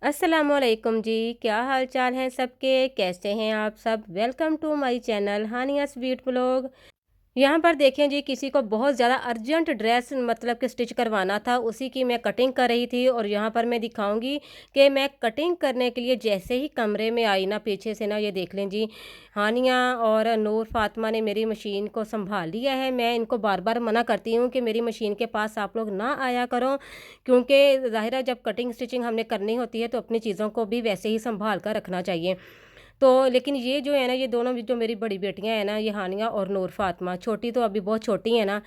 अस्सलामुअलैकुम जी। क्या हाल चाल हैं सबके? कैसे हैं आप सब? Welcome to my channel Haniya's beauty blog. यहाँ पर देखें जी, किसी को बहुत ज़्यादा अर्जेंट ड्रेस मतलब कि स्टिच करवाना था, उसी की मैं कटिंग कर रही थी। और यहाँ पर मैं दिखाऊंगी कि मैं कटिंग करने के लिए जैसे ही कमरे में आई ना, पीछे से ना, ये देख लें जी, हानिया और नूर फातिमा ने मेरी मशीन को संभाल लिया है। मैं इनको बार बार मना करती हूँ कि मेरी मशीन के पास आप लोग ना आया करो, क्योंकि ज़ाहिर है जब कटिंग स्टिचिंग हमने करनी होती है तो अपनी चीज़ों को भी वैसे ही संभाल कर रखना चाहिए। तो लेकिन ये जो है ना, ये दोनों जो मेरी बड़ी बेटियां हैं ना, ये हानिया और नूर फातिमा, छोटी तो अभी बहुत छोटी है ना,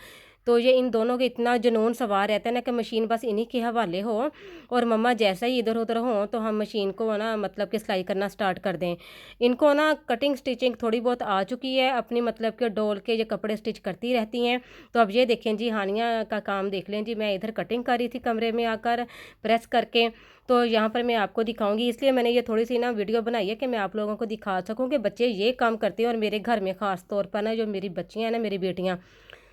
तो ये इन दोनों के इतना जुनून सवार रहता है ना कि मशीन बस इन्हीं के हवाले हो, और मम्मा जैसा ही इधर उधर हो तो हम मशीन को ना मतलब कि सिलाई करना स्टार्ट कर दें। इनको ना कटिंग स्टिचिंग थोड़ी बहुत आ चुकी है, अपनी मतलब के डोल के ये कपड़े स्टिच करती रहती हैं। तो अब ये देखें जी, हानिया का काम देख लें जी, मैं इधर कटिंग कर रही थी कमरे में आकर प्रेस करके। तो यहाँ पर मैं आपको दिखाऊंगी, इसलिए मैंने ये थोड़ी सी ना वीडियो बनाई है कि मैं आप लोगों को दिखा सकूं कि बच्चे ये काम करते हैं। और मेरे घर में ख़ास तौर पर ना, जो मेरी बच्चियाँ हैं ना, मेरी बेटियाँ,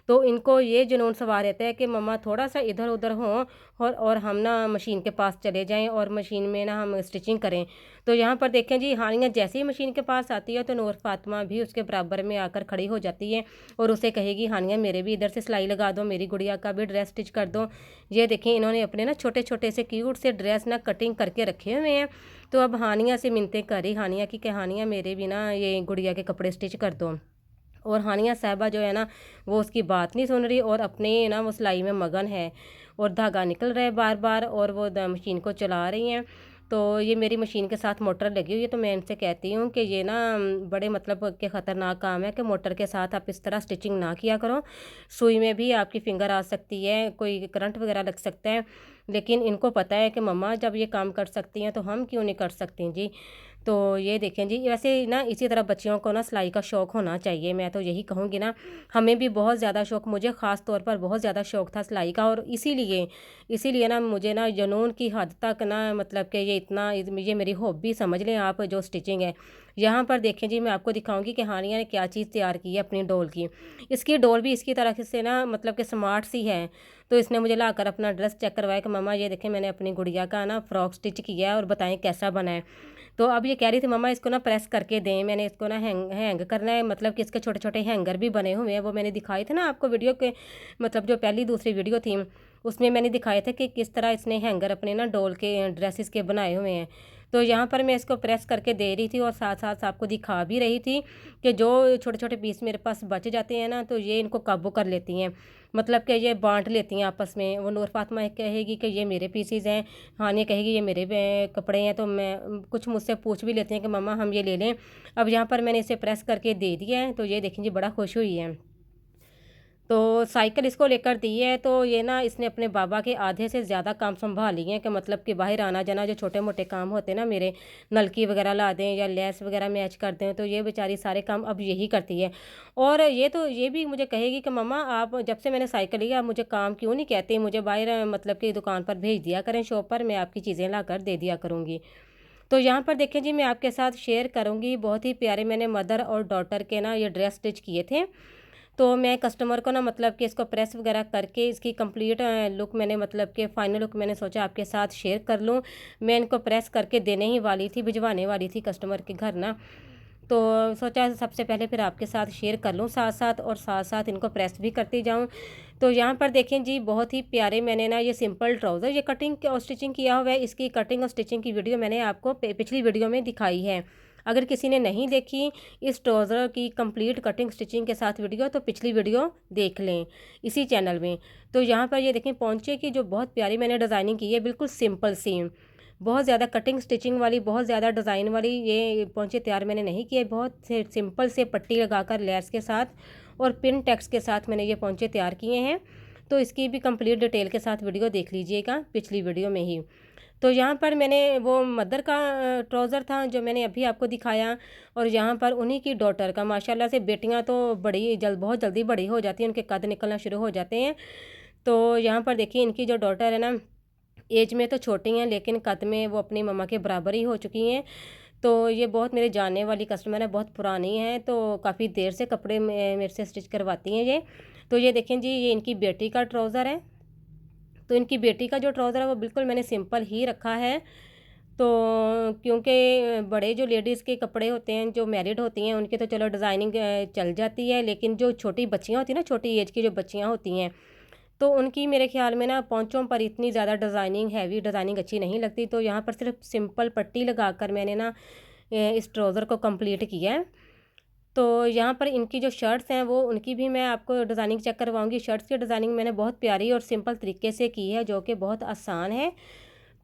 तो इनको ये जुनून सवार रहता है कि मम्मा थोड़ा सा इधर उधर हों और हम ना मशीन के पास चले जाएं और मशीन में ना हम स्टिचिंग करें। तो यहाँ पर देखें जी, हानिया जैसे ही मशीन के पास आती है तो नूर फातिमा भी उसके बराबर में आकर खड़ी हो जाती है और उसे कहेगी, हानिया मेरे भी इधर से सिलाई लगा दो, मेरी गुड़िया का भी ड्रेस स्टिच कर दो। ये देखें, इन्होंने अपने ना छोटे छोटे से क्यूट से ड्रेस ना कटिंग करके रखे हुए हैं। तो अब हानिया से मिन्नतें करी हानिया की कि हानिया मेरे भी ना ये गुड़िया के कपड़े स्टिच कर दो। और हानिया साहिबा जो है ना, वो उसकी बात नहीं सुन रही और अपने ना वो सिलाई में मगन है, और धागा निकल रहा है बार बार, और वो मशीन को चला रही हैं। तो ये मेरी मशीन के साथ मोटर लगी हुई है, तो मैं इनसे कहती हूँ कि ये ना बड़े मतलब के ख़तरनाक काम है कि मोटर के साथ आप इस तरह स्टिचिंग ना किया करो। सुई में भी आपकी फिंगर आ सकती है, कोई करंट वगैरह लग सकता है। लेकिन इनको पता है कि मम्मा जब ये काम कर सकती हैं तो हम क्यों नहीं कर सकती जी। तो ये देखें जी, वैसे ना इसी तरह बच्चियों को ना सिलाई का शौक़ होना चाहिए, मैं तो यही कहूँगी ना। हमें भी बहुत ज़्यादा शौक़, मुझे ख़ास तौर पर बहुत ज़्यादा शौक़ था सिलाई का, और इसीलिए ना मुझे ना जुनून की हद तक ना मतलब कि ये इतना ये मेरी हॉबी समझ लें आप, जो स्टिचिंग है। यहाँ पर देखें जी, मैं आपको दिखाऊंगी कि हानिया ने क्या चीज़ तैयार की है अपनी डॉल की। इसकी डॉल भी इसकी तरह से ना मतलब कि स्मार्ट सी है। तो इसने मुझे लाकर अपना ड्रेस चेक करवाया कि मम्मा ये देखें, मैंने अपनी गुड़िया का ना फ्रॉक स्टिच किया है और बताएं कैसा बना है। तो अब ये कह रही थी, मम्मा इसको ना प्रेस करके दें, मैंने इसको ना हैंग हैंग करना है, मतलब कि इसके छोटे छोटे हैंगर भी बने हुए हैं। वो मैंने दिखाए थे ना आपको वीडियो के, मतलब जो पहली दूसरी वीडियो थी उसमें मैंने दिखाए थे कि किस तरह इसने हैंगर अपने ना डॉल के ड्रेसेस के बनाए हुए हैं। तो यहाँ पर मैं इसको प्रेस करके दे रही थी और साथ साथ आपको दिखा भी रही थी कि जो छोटे छोटे पीस मेरे पास बच जाते हैं ना, तो ये इनको काबू कर लेती हैं, मतलब कि ये बांट लेती हैं आपस में। वो नूर फातिमा कहेगी कि ये मेरे पीसीज हैं, हानिया कहेगी ये मेरे कपड़े हैं, तो मैं कुछ मुझसे पूछ भी लेती हैं कि मम्मा हम ये ले लें। अब यहाँ पर मैंने इसे प्रेस करके दे दिया है, तो ये देखें जी, बड़ा खुश हुई है। तो साइकिल इसको लेकर दी है, तो ये ना इसने अपने बाबा के आधे से ज़्यादा काम संभाल लिए हैं कि मतलब कि बाहर आना जाना, जो छोटे मोटे काम होते हैं ना मेरे, नलकी वगैरह ला दें या लेस वगैरह मैच कर दें, तो ये बेचारी सारे काम अब यही करती है। और ये तो ये भी मुझे कहेगी कि मम्मा आप जब से मैंने साइकिल लिया, आप मुझे काम क्यों नहीं कहते, मुझे बाहर मतलब कि दुकान पर भेज दिया करें, शॉप पर, मैं आपकी चीज़ें ला कर दे दिया करूँगी। तो यहाँ पर देखें जी, मैं आपके साथ शेयर करूँगी, बहुत ही प्यारे मैंने मदर और डॉटर के ना ये ड्रेस स्टिच किए थे। तो मैं कस्टमर को ना मतलब कि इसको प्रेस वगैरह करके इसकी कंप्लीट लुक मैंने मतलब कि फ़ाइनल लुक मैंने सोचा आपके साथ शेयर कर लूँ। मैं इनको प्रेस करके देने ही वाली थी, भिजवाने वाली थी कस्टमर के घर ना। तो सोचा सबसे पहले फिर आपके साथ शेयर कर लूँ साथ साथ, और साथ साथ इनको प्रेस भी करती जाऊँ। तो यहाँ पर देखें जी, बहुत ही प्यारे मैंने ना ये सिंपल ट्राउज़र ये कटिंग और स्टिचिंग किया हुआ है। इसकी कटिंग और स्टिचिंग की वीडियो मैंने आपको पिछली वीडियो में दिखाई है। अगर किसी ने नहीं देखी इस ट्राउज़र की कंप्लीट कटिंग स्टिचिंग के साथ वीडियो, तो पिछली वीडियो देख लें इसी चैनल में। तो यहाँ पर ये देखें, पोंचे की जो बहुत प्यारी मैंने डिज़ाइनिंग की है, बिल्कुल सिंपल सी, बहुत ज़्यादा कटिंग स्टिचिंग वाली, बहुत ज़्यादा डिज़ाइन वाली ये पोंचे तैयार मैंने नहीं किए। बहुत से सिंपल से पट्टी लगाकर लेस के साथ और पिन टैक्स के साथ मैंने ये पोंचे तैयार किए हैं। तो इसकी भी कंप्लीट डिटेल के साथ वीडियो देख लीजिएगा पिछली वीडियो में ही। तो यहाँ पर मैंने वो मदर का ट्राउज़र था जो मैंने अभी आपको दिखाया, और यहाँ पर उन्हीं की डॉटर का, माशाल्लाह से बेटियाँ तो बहुत जल्दी बड़ी हो जाती हैं, उनके कद निकलना शुरू हो जाते हैं। तो यहाँ पर देखिए, इनकी जो डॉटर है ना, एज में तो छोटी हैं लेकिन कद में वो अपनी मम्मा के बराबर ही हो चुकी हैं। तो ये बहुत मेरे जानने वाली कस्टमर है, बहुत पुरानी हैं, तो काफ़ी देर से कपड़े मेरे से स्टिच करवाती हैं ये। तो ये देखें जी, ये इनकी बेटी का ट्राउज़र है। तो इनकी बेटी का जो ट्राउज़र है वो बिल्कुल मैंने सिंपल ही रखा है। तो क्योंकि बड़े जो लेडीज़ के कपड़े होते हैं, जो मैरिड होती हैं, उनके तो चलो डिज़ाइनिंग चल जाती है, लेकिन जो छोटी बच्चियाँ होती हैं ना, छोटी एज की जो बच्चियाँ होती हैं, तो उनकी मेरे ख़्याल में ना पोंचों पर इतनी ज़्यादा डिज़ाइनिंग, हैवी डिज़ाइनिंग अच्छी नहीं लगती। तो यहाँ पर सिर्फ सिंपल पट्टी लगाकर मैंने ना इस ट्राउज़र को कंप्लीट किया है। तो यहाँ पर इनकी जो शर्ट्स हैं, वो उनकी भी मैं आपको डिज़ाइनिंग चेक करवाऊँगी। शर्ट्स की डिज़ाइनिंग मैंने बहुत प्यारी और सिंपल तरीके से की है, जो कि बहुत आसान है।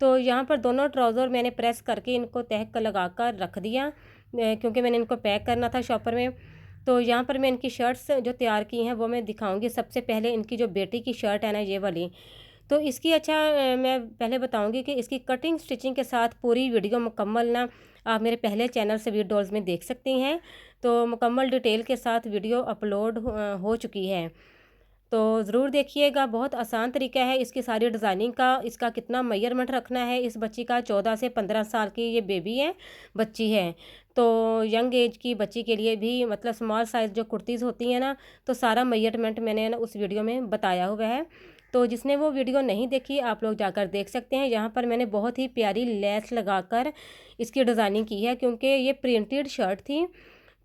तो यहाँ पर दोनों ट्राउज़र मैंने प्रेस करके इनको तह क लगाकर रख दिया, क्योंकि मैंने इनको पैक करना था शॉपर में। तो यहाँ पर मैं इनकी शर्ट्स जो तैयार की हैं वो मैं दिखाऊंगी। सबसे पहले इनकी जो बेटी की शर्ट है ना, ये वाली, तो इसकी मैं पहले बताऊंगी कि इसकी कटिंग स्टिचिंग के साथ पूरी वीडियो मुकम्मल ना आप मेरे पहले चैनल स्वीट डॉल्स में देख सकती हैं। तो मुकम्मल डिटेल के साथ वीडियो अपलोड हो चुकी है, तो ज़रूर देखिएगा। बहुत आसान तरीका है इसकी सारी डिज़ाइनिंग का। इसका कितना मेजरमेंट रखना है इस बच्ची का, 14 से 15 साल की ये बेबी है, बच्ची है। तो यंग एज की बच्ची के लिए भी, मतलब स्मॉल साइज़ जो कुर्तीज़ होती हैं ना, तो सारा मेजरमेंट मैंने ना उस वीडियो में बताया हुआ है। तो जिसने वो वीडियो नहीं देखी, आप लोग जाकर देख सकते हैं। यहाँ पर मैंने बहुत ही प्यारी लेस लगाकर इसकी डिज़ाइनिंग की है, क्योंकि ये प्रिंटेड शर्ट थी।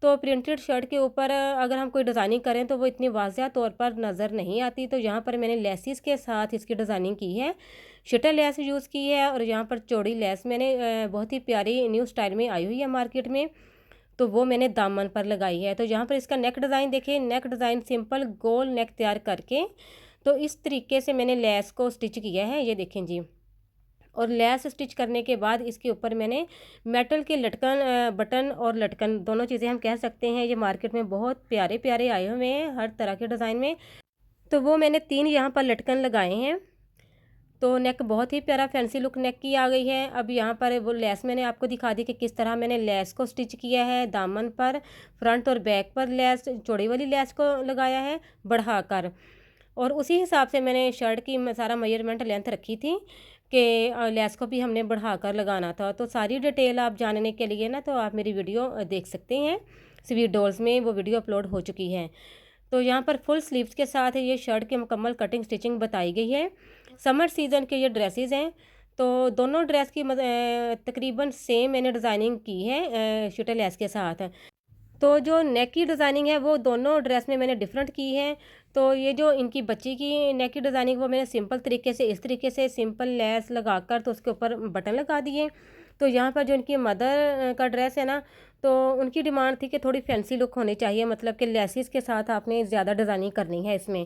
तो प्रिंटेड शर्ट के ऊपर अगर हम कोई डिज़ाइनिंग करें तो वो इतनी वाज़िया तौर पर नज़र नहीं आती। तो यहाँ पर मैंने लेसिस के साथ इसकी डिज़ाइनिंग की है, शटल लेस यूज़ की है, और यहाँ पर चौड़ी लेस मैंने बहुत ही प्यारी न्यू स्टाइल में आई हुई है मार्केट में, तो वो मैंने दामन पर लगाई है। तो यहाँ पर इसका नेक डिज़ाइन देखिए, नेक डिज़ाइन सिंपल गोल नेक तैयार करके, तो इस तरीके से मैंने लेस को स्टिच किया है, ये देखें जी। और लेस स्टिच करने के बाद इसके ऊपर मैंने मेटल के लटकन, बटन और लटकन दोनों चीज़ें हम कह सकते हैं, ये मार्केट में बहुत प्यारे प्यारे आए हुए हैं हर तरह के डिज़ाइन में। तो वो मैंने 3 यहाँ पर लटकन लगाए हैं। तो नेक बहुत ही प्यारा फैंसी लुक नेक की आ गई है। अब यहाँ पर वो लेस मैंने आपको दिखा दी कि किस तरह मैंने लेस को स्टिच किया है। दामन पर, फ्रंट और बैक पर लेस, चौड़ी वाली लेस को लगाया है बढ़ाकर, और उसी हिसाब से मैंने शर्ट की सारा मेजरमेंट लेंथ रखी थी कि लेस को भी हमने बढ़ाकर लगाना था। तो सारी डिटेल आप जानने के लिए ना, तो आप मेरी वीडियो देख सकते हैं, स्वीट डॉल्स में वो वीडियो अपलोड हो चुकी है। तो यहाँ पर फुल स्लीव्स के साथ ये शर्ट की मुकम्मल कटिंग स्टिचिंग बताई गई है। समर सीज़न के ये ड्रेसेस हैं। तो दोनों ड्रेस की तकरीबन सेम मैंने डिज़ाइनिंग की है शटल लेस के साथ। तो जो नेक की डिज़ाइनिंग है वो दोनों ड्रेस में मैंने डिफरेंट की है। तो ये जो इनकी बच्ची की नेक की डिज़ाइनिंग, वो मैंने सिंपल तरीके से, इस तरीके से सिंपल लेस लगाकर तो उसके ऊपर बटन लगा दिए। तो यहाँ पर जो इनकी मदर का ड्रेस है ना, तो उनकी डिमांड थी कि थोड़ी फैंसी लुक होनी चाहिए, मतलब कि लेसिस के साथ आपने ज़्यादा डिज़ाइनिंग करनी है इसमें।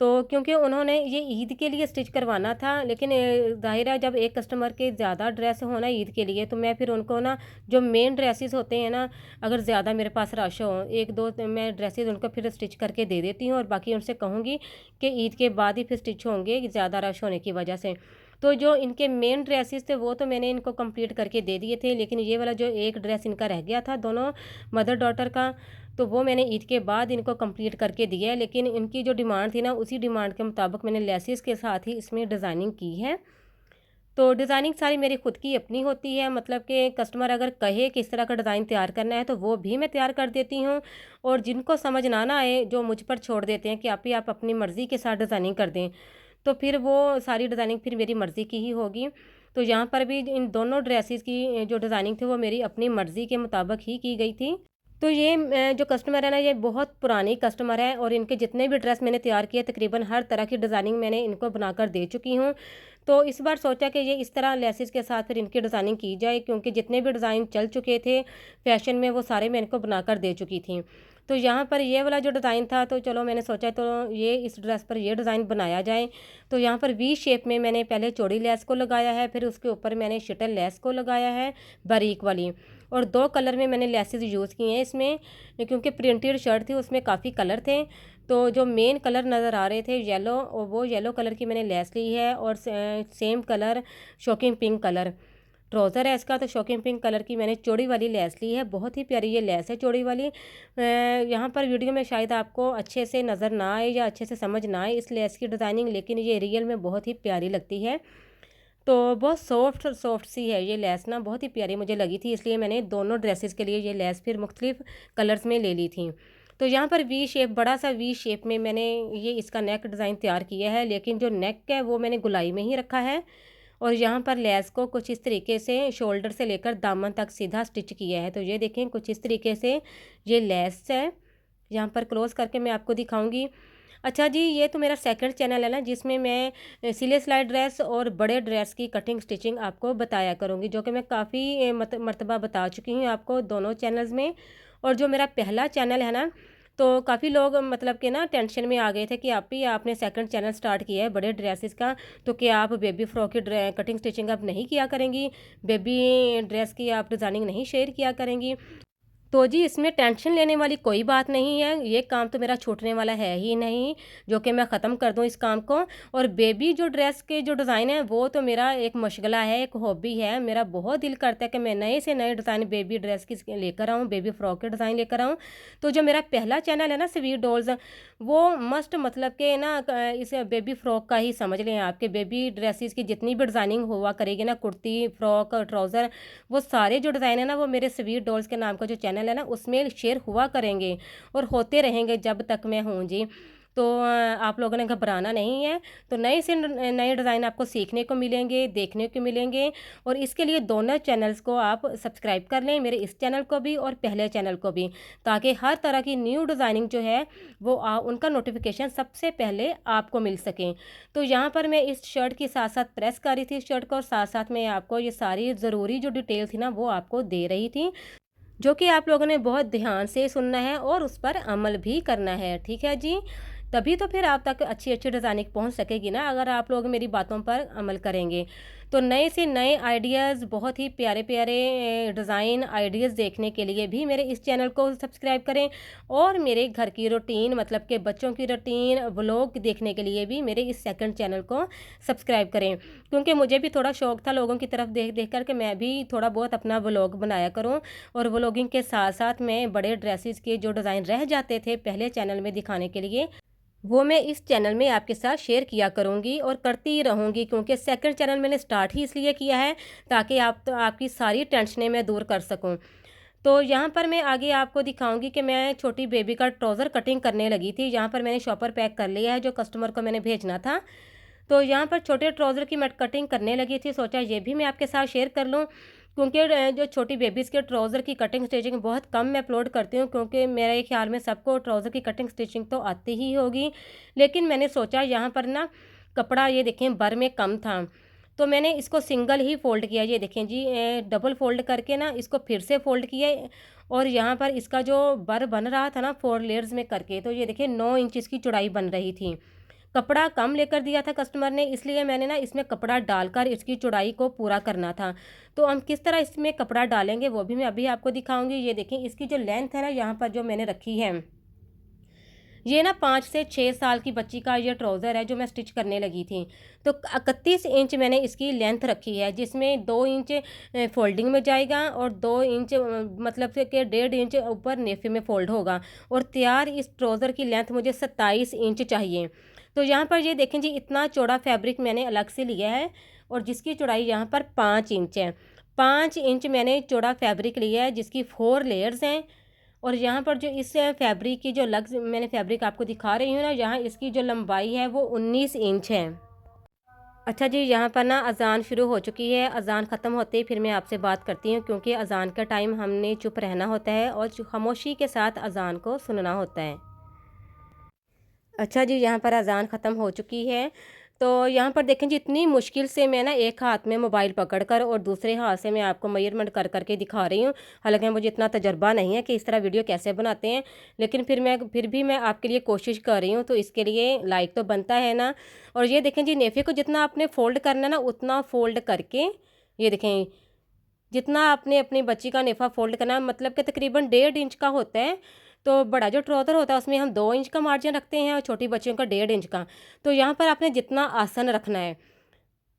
तो क्योंकि उन्होंने ये ईद के लिए स्टिच करवाना था, लेकिन ज़ाहिर है जब एक कस्टमर के ज़्यादा ड्रेस हो ना ईद के लिए, तो मैं फिर उनको ना जो मेन ड्रेसेस होते हैं ना, अगर ज़्यादा मेरे पास रश हो, एक दो तो मैं ड्रेसेस उनको फिर स्टिच करके दे देती हूँ, और बाकी उनसे कहूँगी कि ईद के बाद ही फिर स्टिच होंगे ज़्यादा रश होने की वजह से। तो जो इनके मेन ड्रेसेस थे वो तो मैंने इनको कंप्लीट करके दे दिए थे, लेकिन ये वाला जो एक ड्रेस इनका रह गया था, दोनों मदर डॉटर का, तो वो मैंने ईद के बाद इनको कंप्लीट करके दिया है। लेकिन इनकी जो डिमांड थी ना, उसी डिमांड के मुताबिक मैंने लेसिस के साथ ही इसमें डिज़ाइनिंग की है। तो डिज़ाइनिंग सारी मेरी खुद की अपनी होती है, मतलब कि कस्टमर अगर कहे कि इस तरह का डिज़ाइन तैयार करना है, तो वो भी मैं तैयार कर देती हूँ। और जिनको समझ ना आए, जो मुझ पर छोड़ देते हैं कि आप अपनी मर्ज़ी के साथ डिज़ाइनिंग कर दें, तो फिर वो सारी डिज़ाइनिंग फिर मेरी मर्ज़ी की ही होगी। तो यहाँ पर भी इन दोनों ड्रेसेस की जो डिज़ाइनिंग थी, वो मेरी अपनी मर्ज़ी के मुताबिक ही की गई थी। तो ये जो कस्टमर है ना, ये बहुत पुरानी कस्टमर है, और इनके जितने भी ड्रेस मैंने तैयार किए, तकरीबन हर तरह की डिज़ाइनिंग मैंने इनको बनाकर दे चुकी हूँ। तो इस बार सोचा कि ये इस तरह लेसिस के साथ फिर इनकी डिज़ाइनिंग की जाए, क्योंकि जितने भी डिज़ाइन चल चुके थे फैशन में, वो सारे मैं इनको बनाकर दे चुकी थी। तो यहाँ पर ये वाला जो डिज़ाइन था, तो चलो मैंने सोचा तो ये इस ड्रेस पर ये डिज़ाइन बनाया जाए। तो यहाँ पर वी शेप में मैंने पहले चौड़ी लेस को लगाया है, फिर उसके ऊपर मैंने शटल लेस को लगाया है बारीक वाली, और 2 कलर में मैंने लेसेस यूज़ किए हैं इसमें, क्योंकि प्रिंटेड शर्ट थी, उसमें काफ़ी कलर थे। तो जो मेन कलर नज़र आ रहे थे येलो, और वो येलो कलर की मैंने लेस ली है, और same colour shocking pink colour trouser है इसका, तो शॉकिंग पिंक कलर की मैंने चौड़ी वाली लेस ली है। बहुत ही प्यारी ये लेस है चौड़ी वाली। यहाँ पर वीडियो में शायद आपको अच्छे से नज़र ना आए या अच्छे से समझ ना आए इस लेस की डिज़ाइनिंग, लेकिन ये रियल में बहुत ही प्यारी लगती है। तो बहुत सॉफ्ट सॉफ्ट सी है ये लेस ना, बहुत ही प्यारी मुझे लगी थी, इसलिए मैंने दोनों ड्रेसेस के लिए ये लेस फिर मुख्तलिफ कलर्स में ले ली थी। तो यहाँ पर वी शेप, बड़ा सा वी शेप में मैंने ये इसका नेक डिज़ाइन तैयार किया है, लेकिन जो नेक है वो मैंने गुलाई में ही रखा है, और यहाँ पर लेस को कुछ इस तरीके से शोल्डर से लेकर दामन तक सीधा स्टिच किया है। तो ये देखें कुछ इस तरीके से ये लेस है। यहाँ पर क्लोज करके मैं आपको दिखाऊंगी। अच्छा जी, ये तो मेरा सेकंड चैनल है ना, जिसमें मैं सिले सिलाई ड्रेस और बड़े ड्रेस की कटिंग स्टिचिंग आपको बताया करूँगी, जो कि मैं काफ़ी मरतबा बता चुकी हूँ आपको दोनों चैनल्स में। और जो मेरा पहला चैनल है ना, तो काफ़ी लोग मतलब कि ना टेंशन में आ गए थे कि आप ही आपने सेकंड चैनल स्टार्ट किया है बड़े ड्रेसेस का, तो क्या आप बेबी फ्रॉक की कटिंग स्टिचिंग आप नहीं किया करेंगी, बेबी ड्रेस की आप डिज़ाइनिंग नहीं शेयर किया करेंगी। तो जी इसमें टेंशन लेने वाली कोई बात नहीं है, ये काम तो मेरा छूटने वाला है ही नहीं, जो कि मैं ख़त्म कर दूं इस काम को। और बेबी जो ड्रेस के जो डिज़ाइन है वो तो मेरा एक मशगला है, एक हॉबी है। मेरा बहुत दिल करता है कि मैं नए से नए डिज़ाइन बेबी ड्रेस की लेकर आऊँ, बेबी फ्रॉक के डिज़ाइन लेकर आऊँ। तो जो मेरा पहला चैनल है ना स्वीट डॉल्स, वो मस्ट मतलब कि ना इस बेबी फ्रॉक का ही समझ लें, आपके बेबी ड्रेसेस की जितनी भी डिज़ाइनिंग हुआ करेगी ना, कुर्ती फ्रॉक ट्राउज़र, वो सारे जो डिज़ाइन है ना वो मेरे स्वीट डॉल्स के नाम का जो चैनल है ना उसमें शेयर हुआ करेंगे और होते रहेंगे जब तक मैं हूँ जी। तो आप लोगों ने घबराना नहीं है। तो नए से नए डिज़ाइन आपको सीखने को मिलेंगे, देखने को मिलेंगे। और इसके लिए दोनों चैनल्स को आप सब्सक्राइब कर लें, मेरे इस चैनल को भी और पहले चैनल को भी, ताकि हर तरह की न्यू डिज़ाइनिंग जो है वो उनका नोटिफिकेशन सबसे पहले आपको मिल सकें। तो यहाँ पर मैं इस शर्ट के साथ साथ प्रेस कर रही थी इस शर्ट को, और साथ साथ मैं आपको ये सारी ज़रूरी जो डिटेल थी ना वो आपको दे रही थी, जो कि आप लोगों ने बहुत ध्यान से सुनना है और उस पर अमल भी करना है। ठीक है जी, तभी तो फिर आप तक अच्छी अच्छी डिज़ाइनिंग पहुंच सकेगी ना, अगर आप लोग मेरी बातों पर अमल करेंगे। तो नए से नए आइडियाज़, बहुत ही प्यारे प्यारे डिज़ाइन आइडियाज़ देखने के लिए भी मेरे इस चैनल को सब्सक्राइब करें। और मेरे घर की रूटीन मतलब कि बच्चों की रूटीन व्लॉग देखने के लिए भी मेरे इस सेकंड चैनल को सब्सक्राइब करें, क्योंकि मुझे भी थोड़ा शौक था लोगों की तरफ देख देख कर के मैं भी थोड़ा बहुत अपना व्लॉग बनाया करूं। और व्लॉगिंग के साथ साथ मैं बड़े ड्रेसेस के जो डिज़ाइन रह जाते थे पहले चैनल में दिखाने के लिए, वो मैं इस चैनल में आपके साथ शेयर किया करूँगी और करती रहूँगी, क्योंकि सेकंड चैनल मैंने स्टार्ट ही इसलिए किया है ताकि आपकी सारी टेंशनें मैं दूर कर सकूँ। तो यहाँ पर मैं आगे आपको दिखाऊंगी कि मैं छोटी बेबी का ट्राउज़र कटिंग करने लगी थी। यहाँ पर मैंने शॉपर पैक कर लिया है जो कस्टमर को मैंने भेजना था। तो यहाँ पर छोटे ट्राउज़र की मैं कटिंग करने लगी थी, सोचा ये भी मैं आपके साथ शेयर कर लूँ, क्योंकि जो छोटी बेबीज़ के ट्राउज़र की कटिंग स्टिचिंग बहुत कम मैं अपलोड करती हूँ, क्योंकि मेरे ख्याल में सबको ट्राउज़र की कटिंग स्टिचिंग तो आती ही होगी। लेकिन मैंने सोचा यहाँ पर ना कपड़ा ये देखें बर में कम था, तो मैंने इसको सिंगल ही फ़ोल्ड किया। ये देखें जी, डबल फ़ोल्ड करके ना इसको फिर से फ़ोल्ड किया। और यहाँ पर इसका जो बर बन रहा था ना 4 लेयर्स में करके, तो ये देखिए 9 इंच इसकी चौड़ाई बन रही थी। कपड़ा कम लेकर दिया था कस्टमर ने, इसलिए मैंने ना इसमें कपड़ा डालकर इसकी चौड़ाई को पूरा करना था। तो हम किस तरह इसमें कपड़ा डालेंगे वो भी मैं अभी आपको दिखाऊंगी। ये देखें इसकी जो लेंथ है ना यहाँ पर जो मैंने रखी है, ये ना 5 से 6 साल की बच्ची का ये ट्राउज़र है जो मैं स्टिच करने लगी थी। तो 31 इंच मैंने इसकी लेंथ रखी है, जिसमें 2 इंच फोल्डिंग में जाएगा और 2 इंच मतलब से कि 1.5 इंच ऊपर नेफे में फोल्ड होगा। और तैयार इस ट्राउज़र की लेंथ मुझे 27 इंच चाहिए। तो यहाँ पर ये देखें जी, इतना चौड़ा फैब्रिक मैंने अलग से लिया है और जिसकी चौड़ाई यहाँ पर 5 इंच है। 5 इंच मैंने चौड़ा फैब्रिक लिया है जिसकी 4 लेयर्स हैं। और यहाँ पर जो इस फैब्रिक की जो लग मैंने फैब्रिक आपको दिखा रही हूँ ना, यहाँ इसकी जो लंबाई है वो 19 इंच है। अच्छा जी, यहाँ पर ना अज़ान शुरू हो चुकी है, अज़ान ख़त्म होते ही फिर मैं आपसे बात करती हूँ, क्योंकि अज़ान का टाइम हमने चुप रहना होता है और खामोशी के साथ अज़ान को सुनना होता है। अच्छा जी, यहाँ पर अज़ान ख़त्म हो चुकी है। तो यहाँ पर देखें जी, इतनी मुश्किल से मैं ना एक हाथ में मोबाइल पकड़कर और दूसरे हाथ से मैं आपको मेजरमेंट कर करके दिखा रही हूँ। हालांकि मुझे इतना तजर्बा नहीं है कि इस तरह वीडियो कैसे बनाते हैं, लेकिन फिर भी मैं आपके लिए कोशिश कर रही हूँ, तो इसके लिए लाइक तो बनता है ना। और ये देखें जी, नेफे को जितना आपने फ़ोल्ड करना ना उतना फ़ोल्ड करके, ये देखें जितना आपने अपनी बच्ची का नेफा फ़ोल्ड करना, मतलब कि तकरीबन 1.5 इंच का होता है। तो बड़ा जो ट्राउज़र होता है उसमें हम 2 इंच का मार्जिन रखते हैं और छोटी बच्चियों का 1.5 इंच का। तो यहाँ पर आपने जितना आसन रखना है,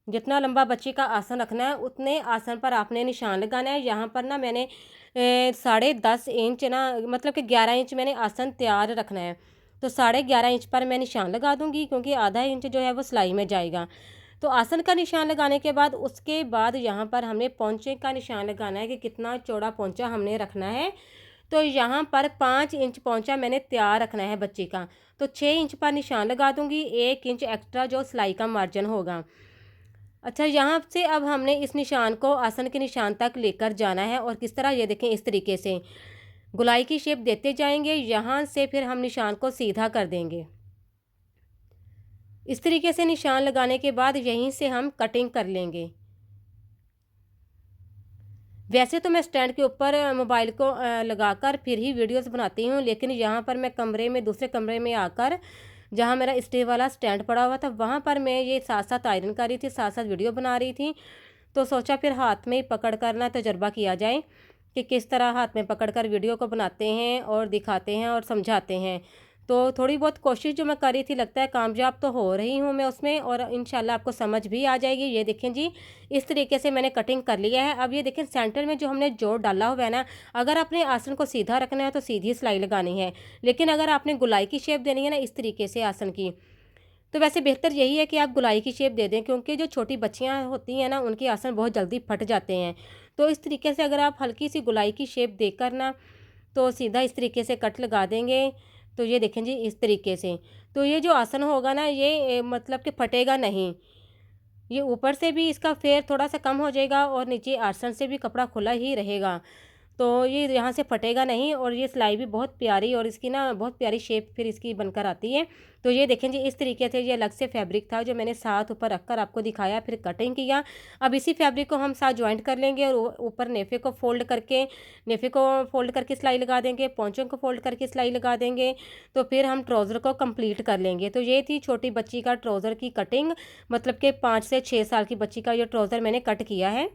जितना लंबा बच्ची का आसन रखना है उतने आसन पर आपने निशान लगाना है। यहाँ पर ना मैंने 10.5 इंच ना मतलब कि 11 इंच मैंने आसन तैयार रखना है। तो 11.5 इंच पर मैं निशान लगा दूँगी, क्योंकि आधा इंच जो है वो सिलाई में जाएगा। तो आसन का निशान लगाने के बाद उसके बाद यहाँ पर हमने पोंचे का निशान लगाना है कि कितना चौड़ा पोंचा हमने रखना है। तो यहाँ पर 5 इंच पोंचा मैंने तैयार रखना है बच्ची का। तो 6 इंच पर निशान लगा दूँगी, 1 इंच एक्स्ट्रा जो सिलाई का मार्जिन होगा। अच्छा, यहाँ से अब हमने इस निशान को आसन के निशान तक लेकर जाना है और किस तरह, ये देखें इस तरीके से गोलाई की शेप देते जाएंगे। यहाँ से फिर हम निशान को सीधा कर देंगे। इस तरीके से निशान लगाने के बाद यहीं से हम कटिंग कर लेंगे। वैसे तो मैं स्टैंड के ऊपर मोबाइल को लगाकर फिर ही वीडियोस बनाती हूँ, लेकिन यहाँ पर मैं कमरे में, दूसरे कमरे में आकर, जहाँ मेरा स्टे वाला स्टैंड पड़ा हुआ था, वहाँ पर मैं ये साथ साथ आयरन कर रही थी, साथ साथ वीडियो बना रही थी। तो सोचा फिर हाथ में ही पकड़ कर ना तजर्बा किया जाए कि किस तरह हाथ में पकड़कर वीडियो को बनाते हैं और दिखाते हैं और समझाते हैं। तो थोड़ी बहुत कोशिश जो मैं कर रही थी, लगता है कामयाब तो हो रही हूँ मैं उसमें, और इंशाल्लाह आपको समझ भी आ जाएगी। ये देखें जी, इस तरीके से मैंने कटिंग कर लिया है। अब ये देखें सेंटर में जो हमने जोड़ डाला हुआ है ना, अगर आपने आसन को सीधा रखना है तो सीधी सिलाई लगानी है, लेकिन अगर आपने गुलाई की शेप देनी है ना इस तरीके से आसन की, तो वैसे बेहतर यही है कि आप गुलाई की शेप दे दें, क्योंकि जो छोटी बच्चियां होती हैं ना उनके आसन बहुत जल्दी फट जाते हैं। तो इस तरीके से अगर आप हल्की सी गुलाई की शेप देकर ना, तो सीधा इस तरीके से कट लगा देंगे। तो ये देखें जी इस तरीके से, तो ये जो आसन होगा ना ये मतलब कि फटेगा नहीं। ये ऊपर से भी इसका फेर थोड़ा सा कम हो जाएगा और नीचे आसन से भी कपड़ा खुला ही रहेगा। तो ये यहाँ से फटेगा नहीं, और ये सिलाई भी बहुत प्यारी, और इसकी ना बहुत प्यारी शेप फिर इसकी बनकर आती है। तो ये देखें जी इस तरीके से, ये अलग से फैब्रिक था जो मैंने साथ ऊपर रखकर आपको दिखाया, फिर कटिंग किया। अब इसी फैब्रिक को हम साथ जॉइंट कर लेंगे और ऊपर नेफे को फोल्ड करके, सिलाई लगा देंगे, पोंचों को फोल्ड करके सिलाई लगा देंगे। तो फिर हम ट्राउज़र को कंप्लीट कर लेंगे। तो ये थी छोटी बच्ची का ट्राउज़र की कटिंग, मतलब कि 5 से 6 साल की बच्ची का ये ट्राउज़र मैंने कट किया है।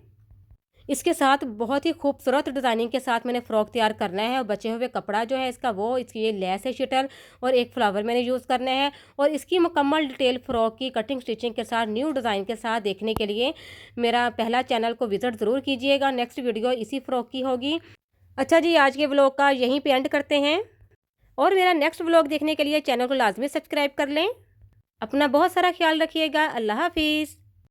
इसके साथ बहुत ही खूबसूरत डिज़ाइनिंग के साथ मैंने फ़्रॉक तैयार करना है, और बचे हुए कपड़ा जो है इसका, वो इसकी ये लेस है शटल, और एक फ्लावर मैंने यूज़ करना है। और इसकी मुकम्मल डिटेल फ़्रॉक की कटिंग स्टिचिंग के साथ न्यू डिज़ाइन के साथ देखने के लिए मेरा पहला चैनल को विज़िट ज़रूर कीजिएगा। नेक्स्ट वीडियो इसी फ़्रॉक की होगी। अच्छा जी, आज के व्लॉग का यहीं पे एंड करते हैं, और मेरा नेक्स्ट व्लॉग देखने के लिए चैनल को लाजमी सब्सक्राइब कर लें। अपना बहुत सारा ख्याल रखिएगा। अल्लाह हाफिज़।